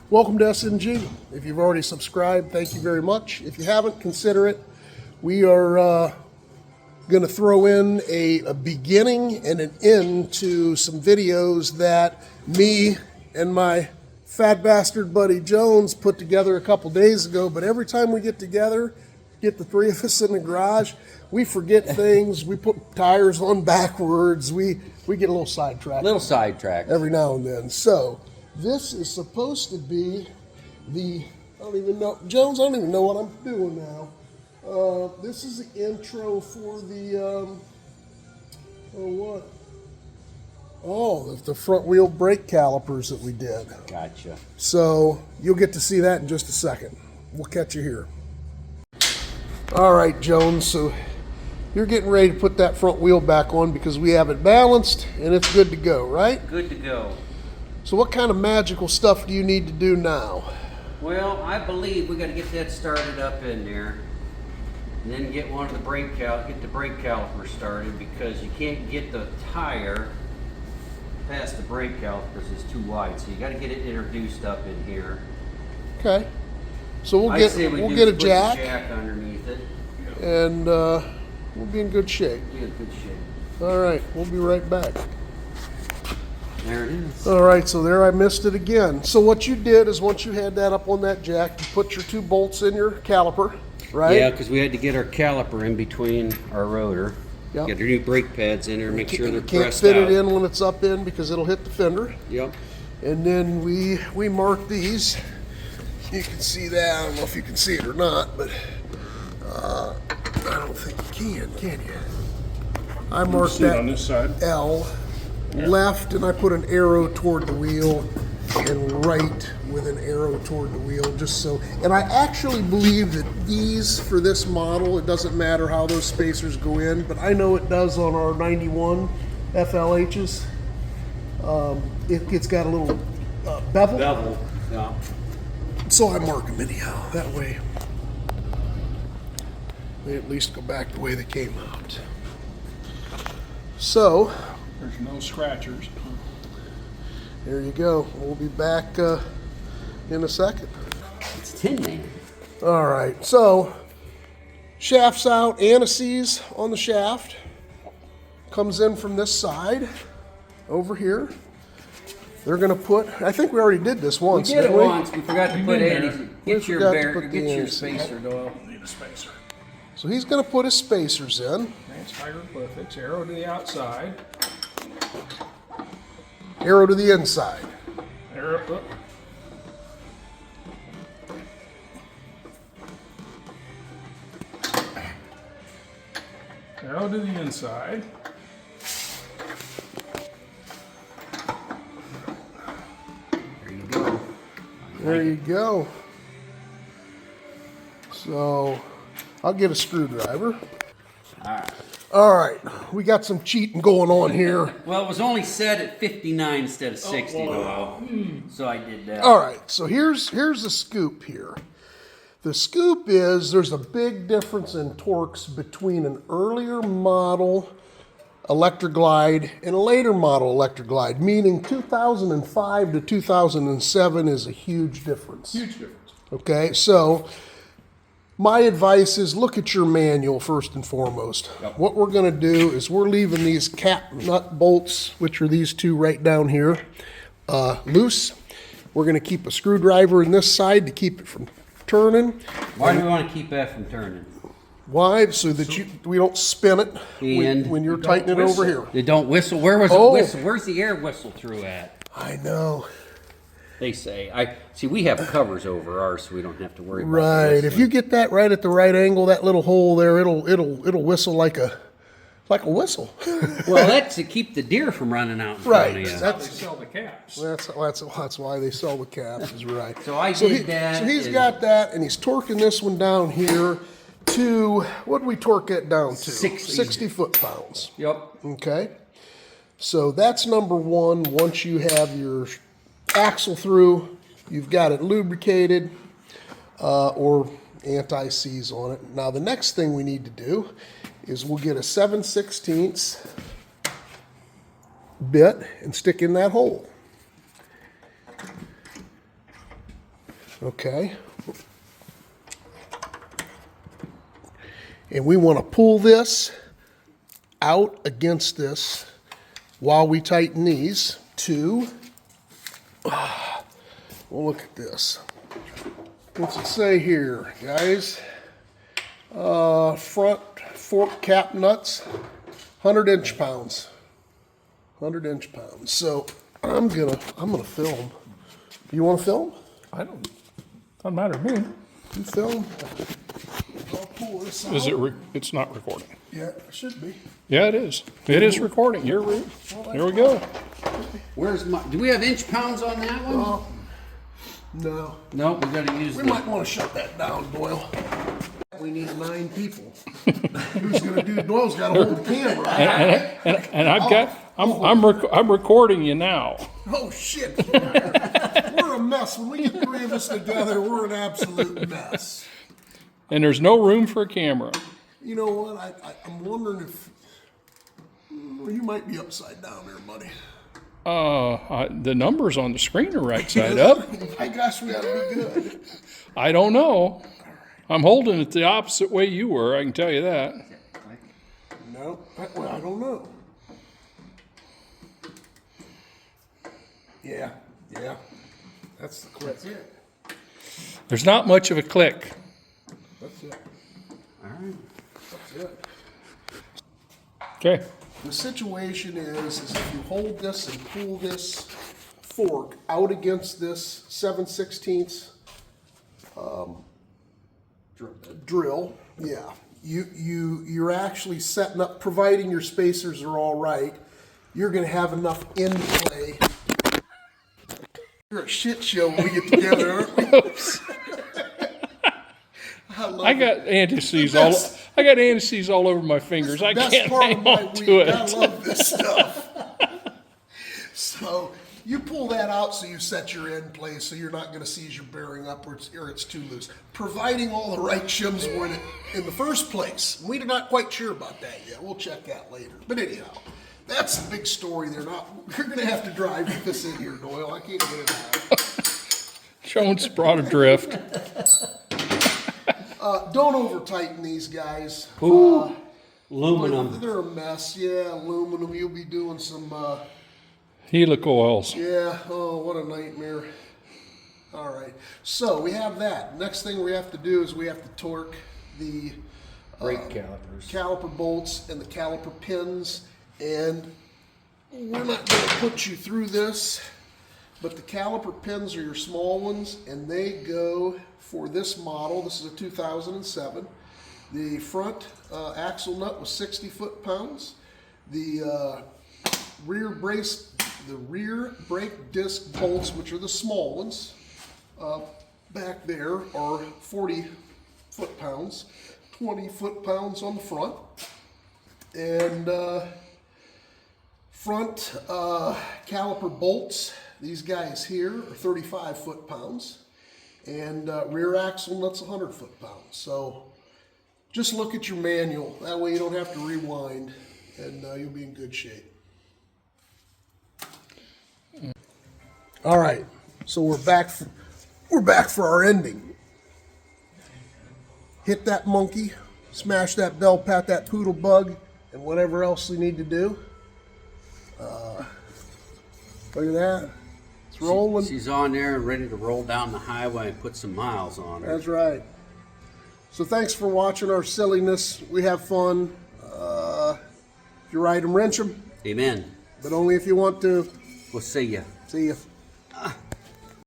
Welcome to SNG. If you've already subscribed, thank you very much. If you haven't, consider it. We are going to throw in a beginning and an end to some videos that me and my fat bastard buddy Jones put together a couple days ago. But every time we get together, get the three of us in the garage, we forget things. We put tires on backwards. We get a little sidetracked. Every now and then. So this is supposed to be I don't even know, Jones, I don't even know what I'm doing now. This is the intro for the, the front wheel brake calipers that we did. Gotcha. So you'll get to see that in just a second. We'll catch you here. All right, Jones, so you're getting ready to put that front wheel back on because we have it balanced and it's good to go, right? Good to go. So what kind of magical stuff do you need to do now? Well, I believe we got to get that started up in there, and then get the brake caliper started, because you can't get the tire past the brake calipers. It's too wide, so you got to get it introduced up in here. Okay. So we'll get a jack underneath it, and we'll be in good shape. Be in good shape. All right, we'll be right back. There it is. All right, so there I missed it again. So what you did is once you had that up on that jack, you put your two bolts in your caliper, right? Yeah, because we had to get our caliper in between our rotor. Yep. Get our new brake pads in there, make sure they're can't pressed fit out. it in when it's up in because it'll hit the fender. Yep. And then we mark these. You can see that. I don't know if you can see it or not, but I don't think you can you? I marked that on this side. L. Left, and I put an arrow toward the wheel, and right with an arrow toward the wheel, just so. And I actually believe that these, for this model, it doesn't matter how those spacers go in, but I know it does on our 91 FLHs. It's got a little bevel. Bevel, yeah. So I mark them anyhow. That way, they at least go back the way they came out. So. There's no scratchers. There you go. We'll be back in a second. It's Tin Man. All right, so shaft's out, antices on the shaft. Comes in from this side over here. They're gonna put, I think we already did this once. We did it didn't we? once. We forgot to put anti. Get your spacer, Doyle. Need a spacer. So he's gonna put his spacers in. That's hieroglyphics. Arrow to the outside. Arrow to the inside. Arrow up. Arrow to the inside. There you go. There you go. So I'll get a screwdriver. All right, we got some cheating going on here. Well, it was only set at 59 instead of 60, so I did that. All right, so here's the scoop here. The scoop is there's a big difference in torques between an earlier model Electra Glide and a later model Electra Glide, meaning 2005 to 2007 is a huge difference. Huge difference. Okay, so my advice is look at your manual first and foremost. Yep. What we're going to do is we're leaving these cap nut bolts, which are these two right down here, loose. We're going to keep a screwdriver in this side to keep it from turning. Why do we want to keep that from turning? Why? So that we don't spin it when you're tightening it over here. They don't whistle. Where was it whistle? Where's the air whistle through at? I know. They say. We have covers over ours, so we don't have to worry about Right. If you get that right at the right angle, that little hole there, it'll whistle like a whistle. Well, that's to keep the deer from running out in Right. front of you. That's how they sell the caps. That's why they sell the caps, is right. So I did that. So he's got that, and he's torquing this one down here to, what did we torque it down to? 60 foot-pounds. Yep. Okay. So that's number one. Once you have your axle through, you've got it lubricated or anti-seize on it. Now the next thing we need to do is we'll get a 7/16 bit and stick in that hole. Okay. And we want to pull this out against this while we tighten these to, well, look at this. What's it say here, guys? Front fork cap nuts, 100 inch-pounds. 100 inch-pounds. So I'm gonna film. You want to film? I don't. Doesn't matter to me. You film? I'll pull this out. Is it? It's not recording. Yeah, it should be. Yeah, it is. It is recording. Here we go. Where's my, do we have inch pounds on that one? No. No, we gotta use We the, might want to shut that down, Doyle. We need 9 people. Who's gonna do? Doyle's got to hold the camera. And I've got. I'm recording you now. Oh shit! We're a mess. When we get 3 of us together, we're an absolute mess. And there's no room for a camera. You know what? I'm wondering if you might be upside down there, buddy. The numbers on the screen are right side up. My gosh, we ought to be good. I don't know. I'm holding it the opposite way you were. I can tell you that. No, well, I don't know. Yeah, that's the clip. that's it. There's not much of a click. That's it. All right. That's it. Okay. The situation is if you hold this and pull this fork out against this 7/16 drill, yeah, you're actually setting up, providing your spacers are all right, you're going to have enough in play. You're a shit show when we get together, aren't we? Oops. I got anti-seize all over my fingers. I Best can't part of hang my on week. to I it. love this stuff. So you pull that out so you set your end play so you're not going to seize your bearing upwards or it's too loose. Providing all the right shims were in it in the first place. We're not quite sure about that yet. We'll check that later. But anyhow, that's the big story there. You're going to have to drive this in here, Doyle. I can't get it out. Jones brought adrift. Don't over tighten these guys. Ooh, aluminum. They're a mess. Yeah, aluminum. You'll be doing some. Helical oils. Yeah, oh, what a nightmare. All right, so we have that. Next thing we have to do is we have to torque the Brake calipers. caliper bolts and the caliper pins, and we're not going to put you through this, but the caliper pins are your small ones, and they go for this model. This is a 2007. The front axle nut was 60 foot-pounds. The rear brake disc bolts, which are the small ones, back there are 40 foot-pounds, 20 foot-pounds on the front. And front caliper bolts, these guys here are 35 foot-pounds. And rear axle nuts 100 foot-pounds. So just look at your manual. That way you don't have to rewind, and you'll be in good shape. All right, so we're back for our ending. Hit that monkey, smash that bell, pat that poodle bug, and whatever else we need to do. Look at that. It's rolling. She's on there and ready to roll down the highway and put some miles on her. That's right. So thanks for watching our silliness. We have fun. If you ride them, wrench them, Amen. but only if you want to. We'll see ya. See ya.